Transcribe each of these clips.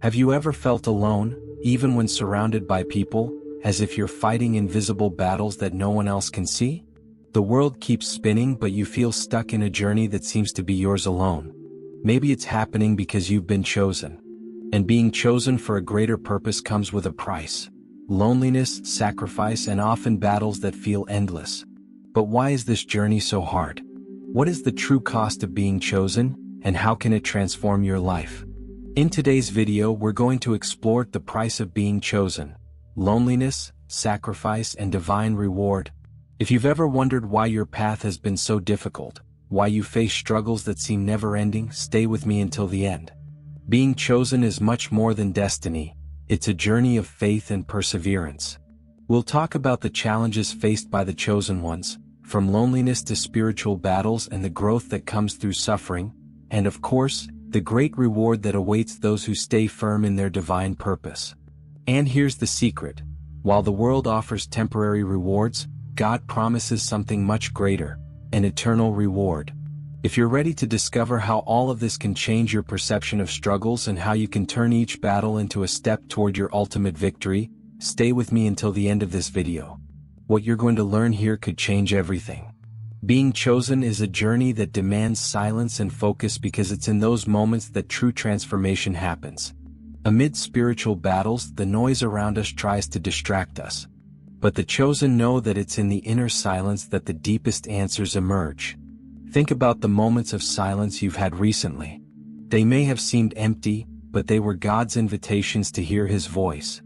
Have you ever felt alone, even when surrounded by people, as if you're fighting invisible battles that no one else can see? The world keeps spinning, but you feel stuck in a journey that seems to be yours alone. Maybe it's happening because you've been chosen. And being chosen for a greater purpose comes with a price. Loneliness, sacrifice, and often battles that feel endless. But why is this journey so hard? What is the true cost of being chosen, and how can it transform your life? In today's video, we're going to explore the price of being chosen: loneliness, sacrifice, and divine reward. If you've ever wondered why your path has been so difficult, why you face struggles that seem never-ending, stay with me until the end. Being chosen is much more than destiny. It's a journey of faith and perseverance. We'll talk about the challenges faced by the chosen ones, from loneliness to spiritual battles and the growth that comes through suffering, and of course, the great reward that awaits those who stay firm in their divine purpose. And here's the secret: while the world offers temporary rewards, God promises something much greater, an eternal reward. If you're ready to discover how all of this can change your perception of struggles and how you can turn each battle into a step toward your ultimate victory, stay with me until the end of this video. What you're going to learn here could change everything. Being chosen is a journey that demands silence and focus, because it's in those moments that true transformation happens. Amid spiritual battles, the noise around us tries to distract us. But the chosen know that it's in the inner silence that the deepest answers emerge. Think about the moments of silence you've had recently. They may have seemed empty, but they were God's invitations to hear His voice.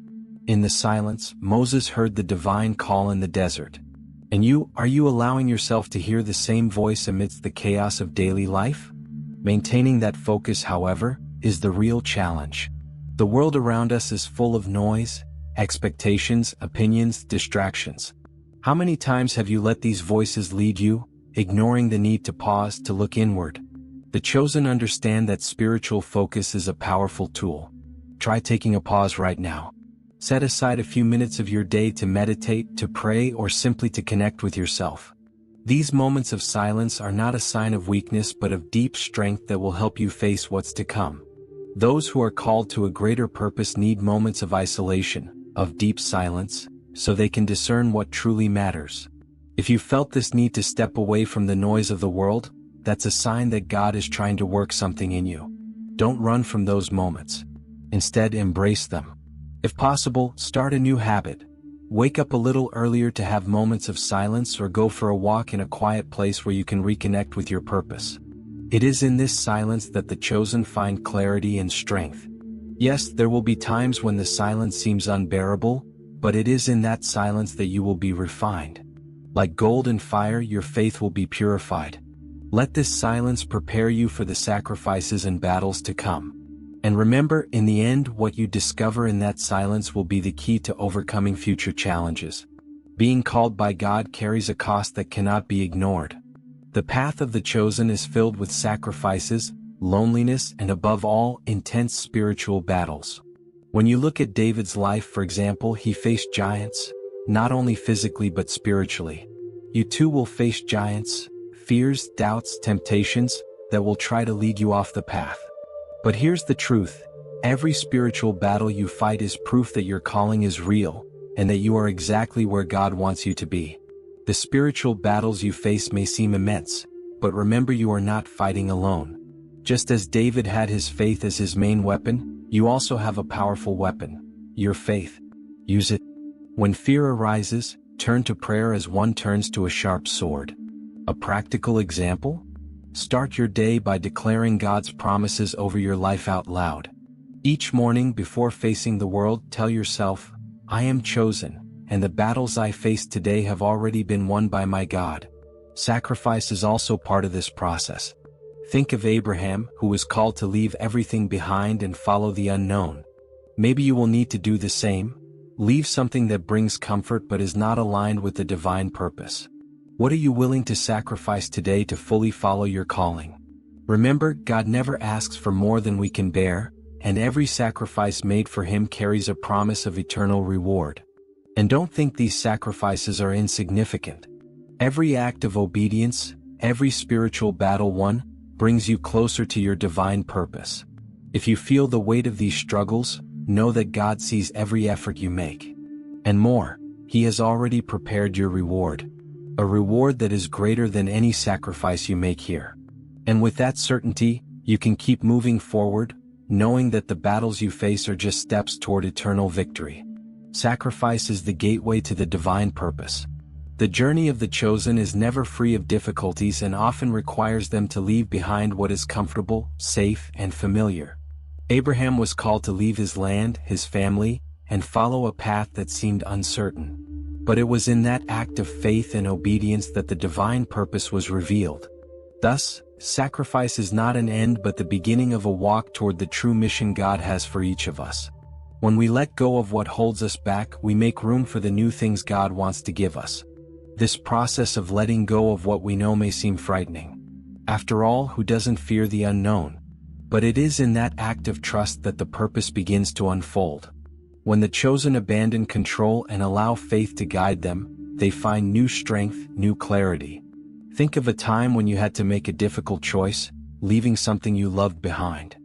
In the silence, Moses heard the divine call in the desert. And are you allowing yourself to hear the same voice amidst the chaos of daily life? Maintaining that focus, however, is the real challenge. The world around us is full of noise, expectations, opinions, distractions. How many times have you let these voices lead you, ignoring the need to pause to look inward? The chosen understand that spiritual focus is a powerful tool. Try taking a pause right now. Set aside a few minutes of your day to meditate, to pray, or simply to connect with yourself. These moments of silence are not a sign of weakness but of deep strength that will help you face what's to come. Those who are called to a greater purpose need moments of isolation, of deep silence, so they can discern what truly matters. If you felt this need to step away from the noise of the world, that's a sign that God is trying to work something in you. Don't run from those moments. Instead, embrace them. If possible, start a new habit. Wake up a little earlier to have moments of silence, or go for a walk in a quiet place where you can reconnect with your purpose. It is in this silence that the chosen find clarity and strength. Yes, there will be times when the silence seems unbearable, but it is in that silence that you will be refined. Like gold in fire, your faith will be purified. Let this silence prepare you for the sacrifices and battles to come. And remember, in the end, what you discover in that silence will be the key to overcoming future challenges. Being called by God carries a cost that cannot be ignored. The path of the chosen is filled with sacrifices, loneliness, and above all, intense spiritual battles. When you look at David's life, for example, he faced giants, not only physically but spiritually. You too will face giants, fears, doubts, temptations that will try to lead you off the path. But here's the truth: every spiritual battle you fight is proof that your calling is real, and that you are exactly where God wants you to be. The spiritual battles you face may seem immense, but remember, you are not fighting alone. Just as David had his faith as his main weapon, you also have a powerful weapon: your faith. Use it. When fear arises, turn to prayer as one turns to a sharp sword. A practical example? Start your day by declaring God's promises over your life out loud. Each morning before facing the world, tell yourself, "I am chosen, and the battles I face today have already been won by my God." Sacrifice is also part of this process. Think of Abraham, who was called to leave everything behind and follow the unknown. Maybe you will need to do the same. Leave something that brings comfort but is not aligned with the divine purpose. What are you willing to sacrifice today to fully follow your calling? Remember, God never asks for more than we can bear, and every sacrifice made for Him carries a promise of eternal reward. And don't think these sacrifices are insignificant. Every act of obedience, every spiritual battle won, brings you closer to your divine purpose. If you feel the weight of these struggles, know that God sees every effort you make. And more, He has already prepared your reward. A reward that is greater than any sacrifice you make here. And with that certainty, you can keep moving forward, knowing that the battles you face are just steps toward eternal victory. Sacrifice is the gateway to the divine purpose. The journey of the chosen is never free of difficulties and often requires them to leave behind what is comfortable, safe, and familiar. Abraham was called to leave his land, his family, and follow a path that seemed uncertain. But it was in that act of faith and obedience that the divine purpose was revealed. Thus, sacrifice is not an end but the beginning of a walk toward the true mission God has for each of us. When we let go of what holds us back, we make room for the new things God wants to give us. This process of letting go of what we know may seem frightening. After all, who doesn't fear the unknown? But it is in that act of trust that the purpose begins to unfold. When the chosen abandon control and allow faith to guide them, they find new strength, new clarity. Think of a time when you had to make a difficult choice, leaving something you loved behind.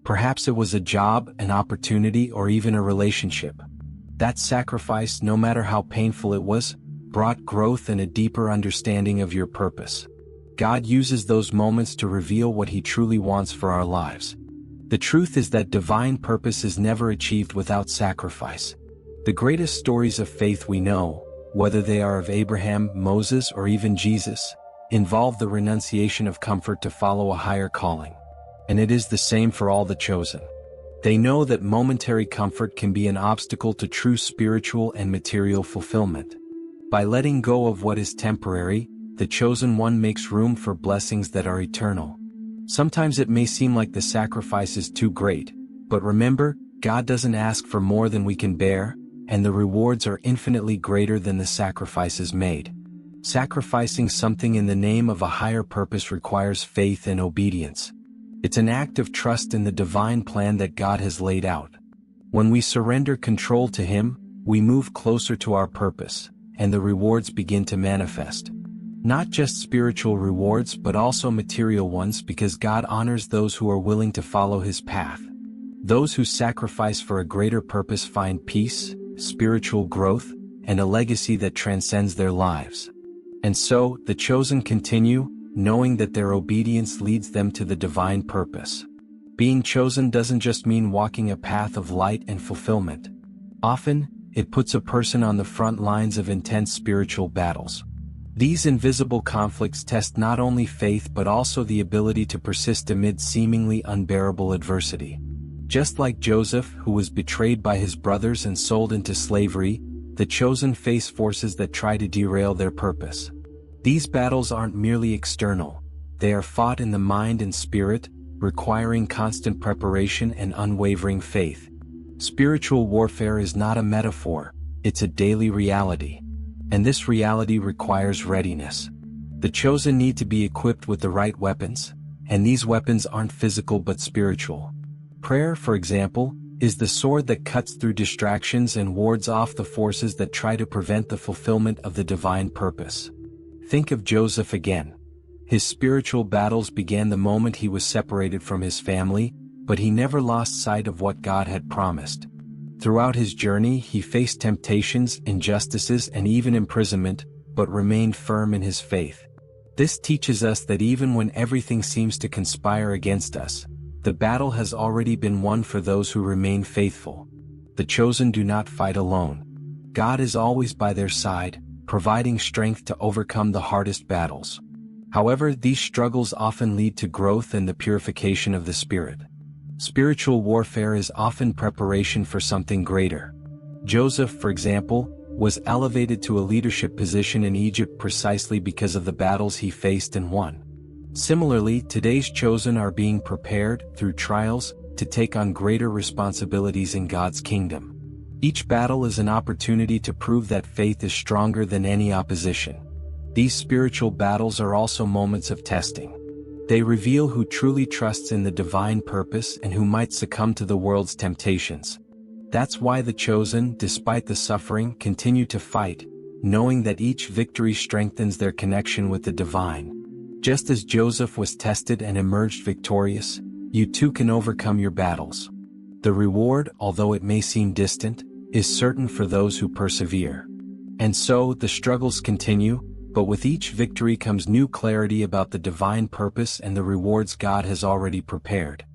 Perhaps it was a job, an opportunity, or even a relationship. That sacrifice, no matter how painful it was, brought growth and a deeper understanding of your purpose. God uses those moments to reveal what He truly wants for our lives. The truth is that divine purpose is never achieved without sacrifice. The greatest stories of faith we know, whether they are of Abraham, Moses, or even Jesus, involve the renunciation of comfort to follow a higher calling. And it is the same for all the chosen. They know that momentary comfort can be an obstacle to true spiritual and material fulfillment. By letting go of what is temporary, the chosen one makes room for blessings that are eternal. Sometimes it may seem like the sacrifice is too great, but remember, God doesn't ask for more than we can bear, and the rewards are infinitely greater than the sacrifices made. Sacrificing something in the name of a higher purpose requires faith and obedience. It's an act of trust in the divine plan that God has laid out. When we surrender control to Him, we move closer to our purpose, and the rewards begin to manifest. Not just spiritual rewards but also material ones, because God honors those who are willing to follow His path. Those who sacrifice for a greater purpose find peace, spiritual growth, and a legacy that transcends their lives. And so, the chosen continue, knowing that their obedience leads them to the divine purpose. Being chosen doesn't just mean walking a path of light and fulfillment. Often, it puts a person on the front lines of intense spiritual battles. These invisible conflicts test not only faith but also the ability to persist amid seemingly unbearable adversity. Just like Joseph, who was betrayed by his brothers and sold into slavery, the chosen face forces that try to derail their purpose. These battles aren't merely external, they are fought in the mind and spirit, requiring constant preparation and unwavering faith. Spiritual warfare is not a metaphor, it's a daily reality. And this reality requires readiness. The chosen need to be equipped with the right weapons, and these weapons aren't physical but spiritual. Prayer, for example, is the sword that cuts through distractions and wards off the forces that try to prevent the fulfillment of the divine purpose. Think of Joseph again. His spiritual battles began the moment he was separated from his family, but he never lost sight of what God had promised. Throughout his journey, he faced temptations, injustices, and even imprisonment, but remained firm in his faith. This teaches us that even when everything seems to conspire against us, the battle has already been won for those who remain faithful. The chosen do not fight alone. God is always by their side, providing strength to overcome the hardest battles. However, these struggles often lead to growth and the purification of the spirit. Spiritual warfare is often preparation for something greater. Joseph, for example, was elevated to a leadership position in Egypt precisely because of the battles he faced and won. Similarly, today's chosen are being prepared, through trials, to take on greater responsibilities in God's kingdom. Each battle is an opportunity to prove that faith is stronger than any opposition. These spiritual battles are also moments of testing. They reveal who truly trusts in the divine purpose and who might succumb to the world's temptations. That's why the chosen, despite the suffering, continue to fight, knowing that each victory strengthens their connection with the divine. Just as Joseph was tested and emerged victorious, you too can overcome your battles. The reward, although it may seem distant, is certain for those who persevere. And so, the struggles continue, but with each victory comes new clarity about the divine purpose and the rewards God has already prepared.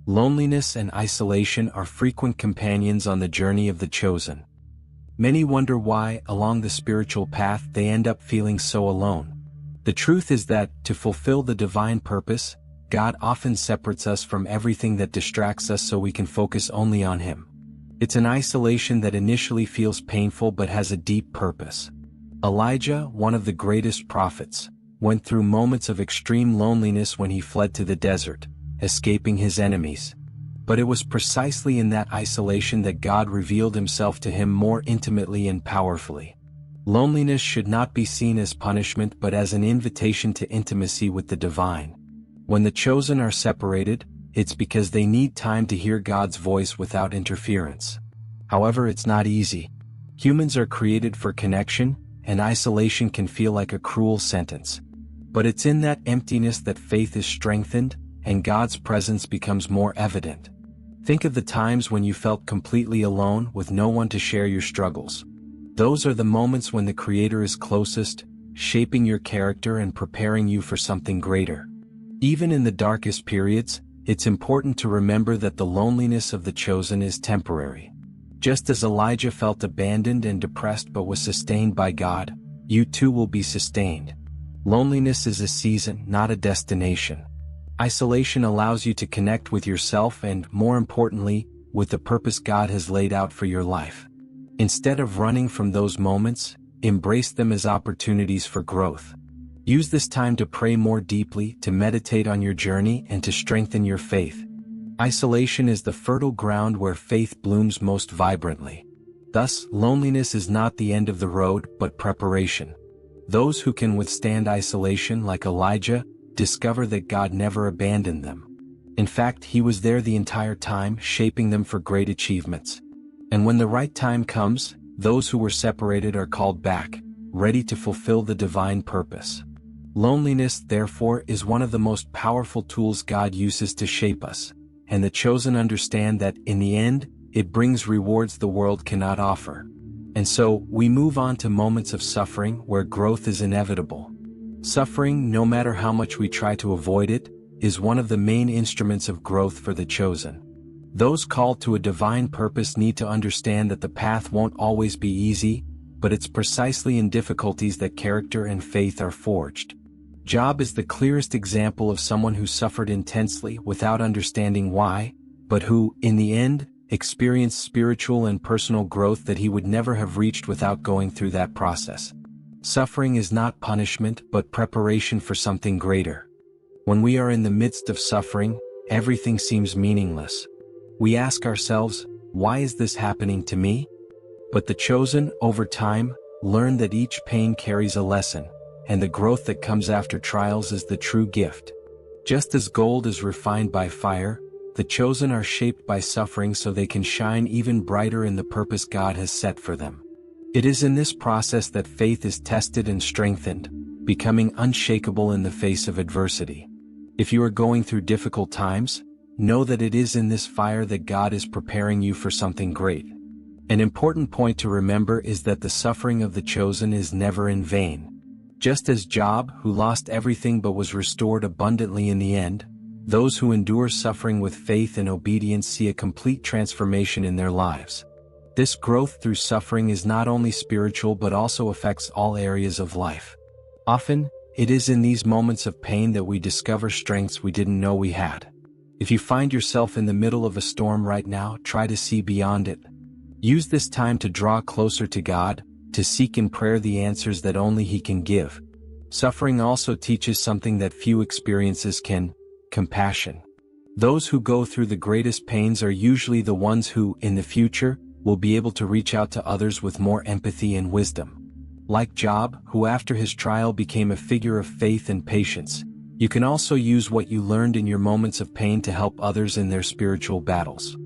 Loneliness and isolation are frequent companions on the journey of the chosen. Many wonder why, along the spiritual path, they end up feeling so alone. The truth is that, to fulfill the divine purpose, God often separates us from everything that distracts us so we can focus only on Him. It's an isolation that initially feels painful but has a deep purpose. Elijah, one of the greatest prophets, went through moments of extreme loneliness when he fled to the desert, escaping his enemies. But it was precisely in that isolation that God revealed Himself to him more intimately and powerfully. Loneliness should not be seen as punishment but as an invitation to intimacy with the divine. When the chosen are separated, it's because they need time to hear God's voice without interference. However, it's not easy. Humans are created for connection, and isolation can feel like a cruel sentence. But it's in that emptiness that faith is strengthened, and God's presence becomes more evident. Think of the times when you felt completely alone with no one to share your struggles. Those are the moments when the Creator is closest, shaping your character and preparing you for something greater. Even in the darkest periods, it's important to remember that the loneliness of the chosen is temporary. Just as Elijah felt abandoned and depressed but was sustained by God, you too will be sustained. Loneliness is a season, not a destination. Isolation allows you to connect with yourself and, more importantly, with the purpose God has laid out for your life. Instead of running from those moments, embrace them as opportunities for growth. Use this time to pray more deeply, to meditate on your journey, and to strengthen your faith. Isolation is the fertile ground where faith blooms most vibrantly. Thus, loneliness is not the end of the road, but preparation. Those who can withstand isolation, like Elijah, discover that God never abandoned them. In fact, He was there the entire time, shaping them for great achievements. And when the right time comes, those who were separated are called back, ready to fulfill the divine purpose. Loneliness, therefore, is one of the most powerful tools God uses to shape us, and the chosen understand that, in the end, it brings rewards the world cannot offer. And so, we move on to moments of suffering where growth is inevitable. Suffering, no matter how much we try to avoid it, is one of the main instruments of growth for the chosen. Those called to a divine purpose need to understand that the path won't always be easy, but it's precisely in difficulties that character and faith are forged. Job is the clearest example of someone who suffered intensely without understanding why, but who, in the end, experienced spiritual and personal growth that he would never have reached without going through that process. Suffering is not punishment but preparation for something greater. When we are in the midst of suffering, everything seems meaningless. We ask ourselves, why is this happening to me? But the chosen, over time, learn that each pain carries a lesson, and the growth that comes after trials is the true gift. Just as gold is refined by fire, the chosen are shaped by suffering so they can shine even brighter in the purpose God has set for them. It is in this process that faith is tested and strengthened, becoming unshakable in the face of adversity. If you are going through difficult times, know that it is in this fire that God is preparing you for something great. An important point to remember is that the suffering of the chosen is never in vain. Just as Job, who lost everything but was restored abundantly in the end, those who endure suffering with faith and obedience see a complete transformation in their lives. This growth through suffering is not only spiritual but also affects all areas of life. Often, it is in these moments of pain that we discover strengths we didn't know we had. If you find yourself in the middle of a storm right now, try to see beyond it. Use this time to draw closer to God, to seek in prayer the answers that only He can give. Suffering also teaches something that few experiences can: compassion. Those who go through the greatest pains are usually the ones who, in the future, will be able to reach out to others with more empathy and wisdom. Like Job, who after his trial became a figure of faith and patience, you can also use what you learned in your moments of pain to help others in their spiritual battles.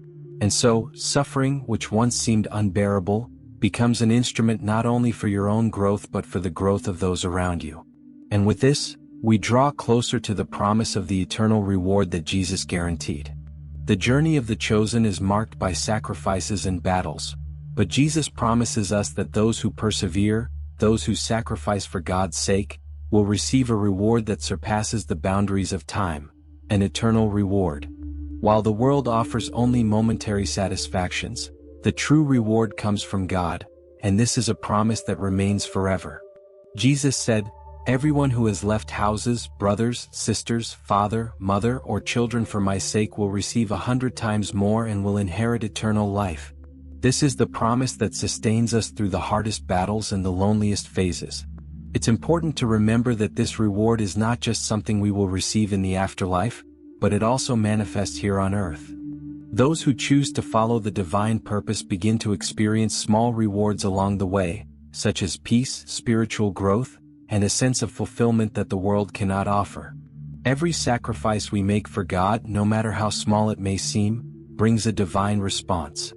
And so, suffering, which once seemed unbearable, becomes an instrument not only for your own growth but for the growth of those around you. And with this, we draw closer to the promise of the eternal reward that Jesus guaranteed. The journey of the chosen is marked by sacrifices and battles, but Jesus promises us that those who persevere, those who sacrifice for God's sake, will receive a reward that surpasses the boundaries of time, an eternal reward. While the world offers only momentary satisfactions, the true reward comes from God, and this is a promise that remains forever. Jesus said, "Everyone who has left houses, brothers, sisters, father, mother, or children for my sake will receive 100 times more and will inherit eternal life." This is the promise that sustains us through the hardest battles and the loneliest phases. It's important to remember that this reward is not just something we will receive in the afterlife, but it also manifests here on earth. Those who choose to follow the divine purpose begin to experience small rewards along the way, such as peace, spiritual growth, and a sense of fulfillment that the world cannot offer. Every sacrifice we make for God, no matter how small it may seem, brings a divine response.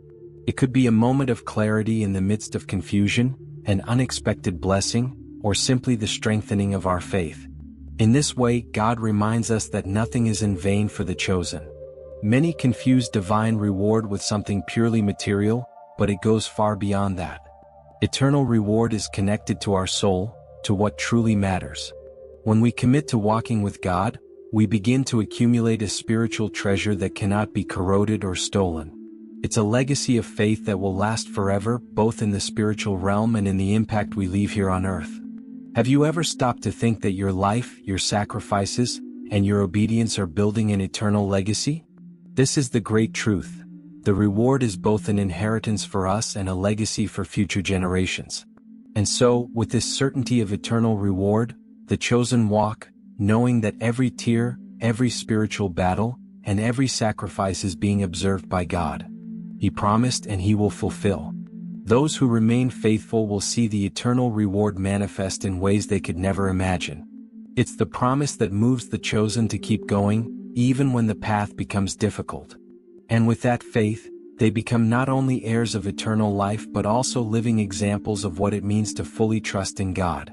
It could be a moment of clarity in the midst of confusion, an unexpected blessing, or simply the strengthening of our faith. In this way, God reminds us that nothing is in vain for the chosen. Many confuse divine reward with something purely material, but it goes far beyond that. Eternal reward is connected to our soul, to what truly matters. When we commit to walking with God, we begin to accumulate a spiritual treasure that cannot be corroded or stolen. It's a legacy of faith that will last forever, both in the spiritual realm and in the impact we leave here on earth. Have you ever stopped to think that your life, your sacrifices, and your obedience are building an eternal legacy? This is the great truth. The reward is both an inheritance for us and a legacy for future generations. And so, with this certainty of eternal reward, the chosen walk, knowing that every tear, every spiritual battle, and every sacrifice is being observed by God. He promised and He will fulfill. Those who remain faithful will see the eternal reward manifest in ways they could never imagine. It's the promise that moves the chosen to keep going, even when the path becomes difficult. And with that faith, they become not only heirs of eternal life but also living examples of what it means to fully trust in God.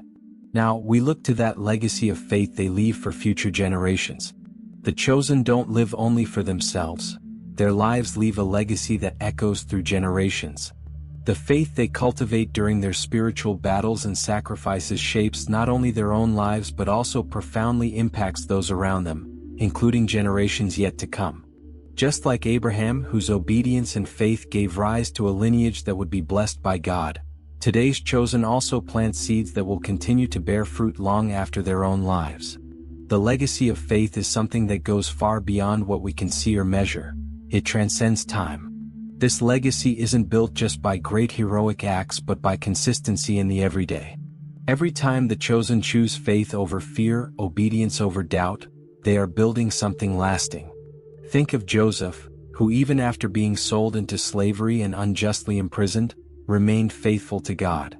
Now, we look to that legacy of faith they leave for future generations. The chosen don't live only for themselves. Their lives leave a legacy that echoes through generations. The faith they cultivate during their spiritual battles and sacrifices shapes not only their own lives but also profoundly impacts those around them, including generations yet to come. Just like Abraham, whose obedience and faith gave rise to a lineage that would be blessed by God, today's chosen also plant seeds that will continue to bear fruit long after their own lives. The legacy of faith is something that goes far beyond what we can see or measure. It transcends time. This legacy isn't built just by great heroic acts but by consistency in the everyday. Every time the chosen choose faith over fear, obedience over doubt, they are building something lasting. Think of Joseph, who even after being sold into slavery and unjustly imprisoned, remained faithful to God.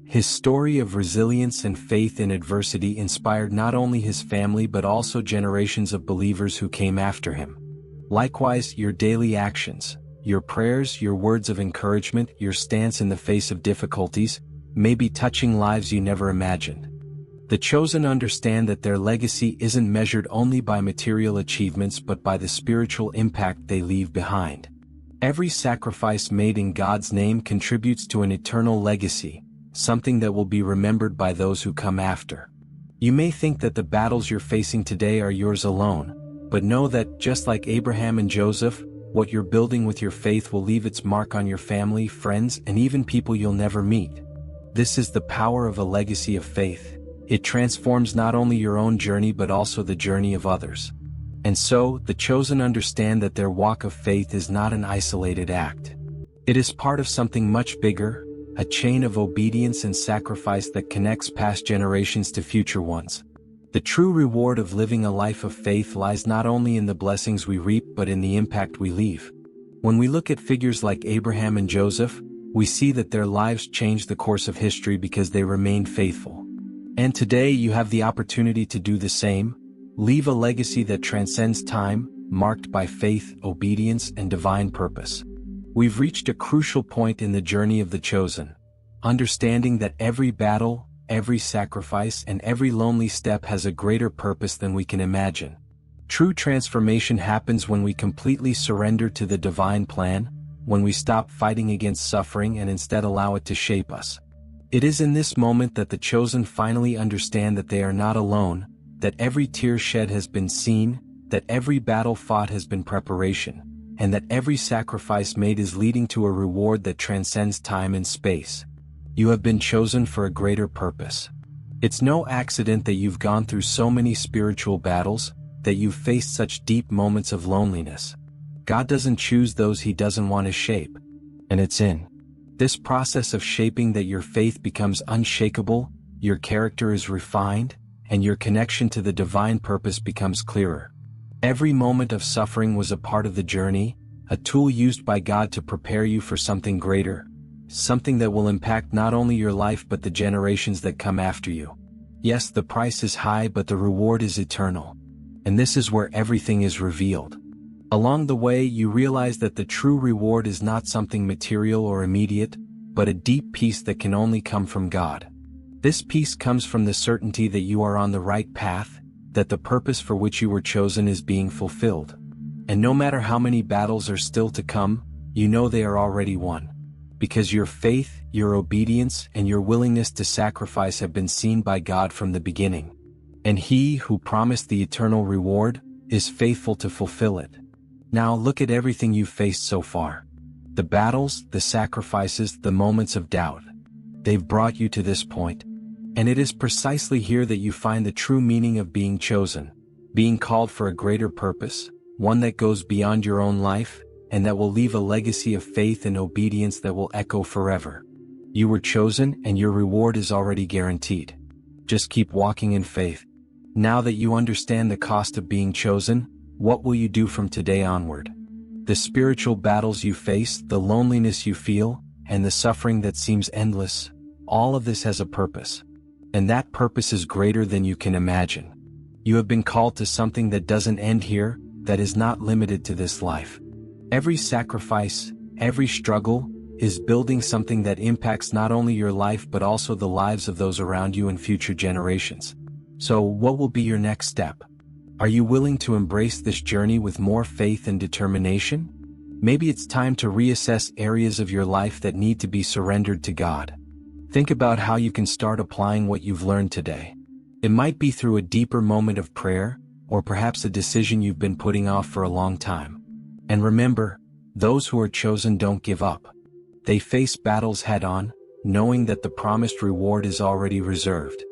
His story of resilience and faith in adversity inspired not only his family but also generations of believers who came after him. Likewise, your daily actions, your prayers, your words of encouragement, your stance in the face of difficulties, may be touching lives you never imagined. The chosen understand that their legacy isn't measured only by material achievements but by the spiritual impact they leave behind. Every sacrifice made in God's name contributes to an eternal legacy, something that will be remembered by those who come after. You may think that the battles you're facing today are yours alone, but know that, just like Abraham and Joseph, what you're building with your faith will leave its mark on your family, friends, and even people you'll never meet. This is the power of a legacy of faith. It transforms not only your own journey but also the journey of others. And so, the chosen understand that their walk of faith is not an isolated act. It is part of something much bigger, a chain of obedience and sacrifice that connects past generations to future ones. The true reward of living a life of faith lies not only in the blessings we reap but in the impact we leave. When we look at figures like Abraham and Joseph, we see that their lives changed the course of history because they remained faithful. And today you have the opportunity to do the same. Leave a legacy that transcends time, marked by faith, obedience, and divine purpose. We've reached a crucial point in the journey of the chosen. Understanding that every battle, every sacrifice and every lonely step has a greater purpose than we can imagine. True transformation happens when we completely surrender to the divine plan, when we stop fighting against suffering and instead allow it to shape us. It is in this moment that the chosen finally understand that they are not alone, that every tear shed has been seen, that every battle fought has been preparation, and that every sacrifice made is leading to a reward that transcends time and space. You have been chosen for a greater purpose. It's no accident that you've gone through so many spiritual battles, that you've faced such deep moments of loneliness. God doesn't choose those He doesn't want to shape. And it's in this process of shaping that your faith becomes unshakable, your character is refined, and your connection to the divine purpose becomes clearer. Every moment of suffering was a part of the journey, a tool used by God to prepare you for something greater, something that will impact not only your life but the generations that come after you. Yes, the price is high, but the reward is eternal. And this is where everything is revealed. Along the way, you realize that the true reward is not something material or immediate, but a deep peace that can only come from God. This peace comes from the certainty that you are on the right path, that the purpose for which you were chosen is being fulfilled. And no matter how many battles are still to come, you know they are already won. Because your faith, your obedience, and your willingness to sacrifice have been seen by God from the beginning. And He who promised the eternal reward is faithful to fulfill it. Now look at everything you've faced so far. The battles, the sacrifices, the moments of doubt. They've brought you to this point. And it is precisely here that you find the true meaning of being chosen, being called for a greater purpose, one that goes beyond your own life, and that will leave a legacy of faith and obedience that will echo forever. You were chosen and your reward is already guaranteed. Just keep walking in faith. Now that you understand the cost of being chosen, what will you do from today onward? The spiritual battles you face, the loneliness you feel, and the suffering that seems endless, all of this has a purpose. And that purpose is greater than you can imagine. You have been called to something that doesn't end here, that is not limited to this life. Every sacrifice, every struggle, is building something that impacts not only your life but also the lives of those around you and future generations. So, what will be your next step? Are you willing to embrace this journey with more faith and determination? Maybe it's time to reassess areas of your life that need to be surrendered to God. Think about how you can start applying what you've learned today. It might be through a deeper moment of prayer, or perhaps a decision you've been putting off for a long time. And remember, those who are chosen don't give up. They face battles head-on, knowing that the promised reward is already reserved.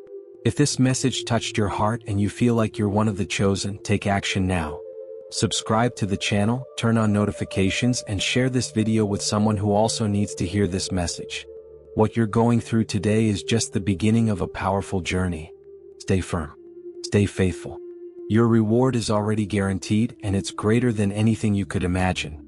If this message touched your heart and you feel like you're one of the chosen, take action now. Subscribe to the channel, turn on notifications, and share this video with someone who also needs to hear this message. What you're going through today is just the beginning of a powerful journey. Stay firm. Stay faithful. Your reward is already guaranteed, and it's greater than anything you could imagine.